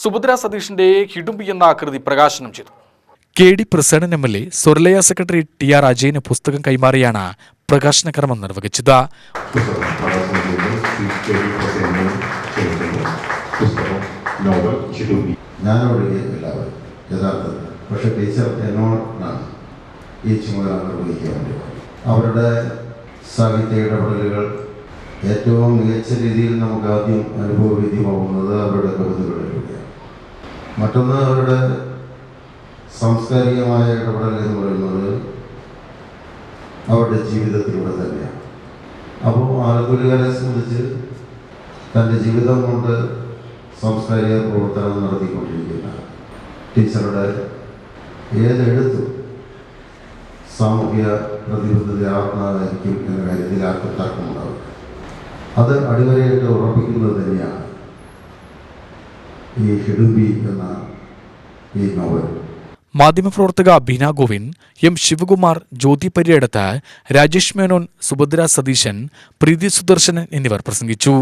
സുഭദ്ര സതീഷിന്റെ ഹിഡുംബി എന്ന കൃതി പ്രകാശനം ചെയ്തു. KD Prasenan MLA സ്വർലയ secretary TR അജയന് പുസ്തകം കൈമാറിയാണ് പ്രകാശന കർമ്മം നിർവഹിച്ചത്. ഞാനൊഴികെ എല്ലാവരും യഥാർത്ഥത്തിൽ പക്ഷേ ടീച്ചർ എന്നോടാണ് ഈ ചുമതല നിർവഹിക്കാൻ വേണ്ടി. അവരുടെ സാഹിത്യ ഇടപെടലുകൾ ഏറ്റവും മികച്ച രീതിയിൽ നമുക്ക് ആദ്യം അനുഭവവേദ്യമാവുന്നത് അവരുടെ കവിതകളിലൂടെയാണ്. മറ്റൊന്ന് അവരുടെ സാംസ്കാരികമായ ഇടപെടൽ എന്ന് പറയുന്നത് അവരുടെ ജീവിതത്തിലൂടെ തന്നെയാണ്. അപ്പോൾ ആലപ്പുഴക്കാരെ സംബന്ധിച്ച് തൻ്റെ ജീവിതം കൊണ്ട് സാംസ്കാരിക പ്രവർത്തനം നടത്തിക്കൊണ്ടിരിക്കുന്ന ടീച്ചറുടെ ഏതെഴുത്തും സാമൂഹിക പ്രതിബദ്ധതയാർന്നതായിരിക്കും എന്ന കാര്യത്തിൽ ആർക്കും തർക്കമുണ്ടാവും. അത് അടിവരയിട്ട് ഉറപ്പിക്കുന്നത് തന്നെയാണ് ഈ ഹിഡുംബി എന്ന ഈ നോവൽ. മാധ്യമപ്രവർത്തക ബീന ഗോവിന്ദ്, M ശിവകുമാർ, ജ്യോതി പര്യടത്ത്, രാജേഷ് മേനോൻ, സുഭദ്ര സതീശൻ, പ്രീതി സുദർശനൻ എന്നിവർ പ്രസംഗിച്ചു.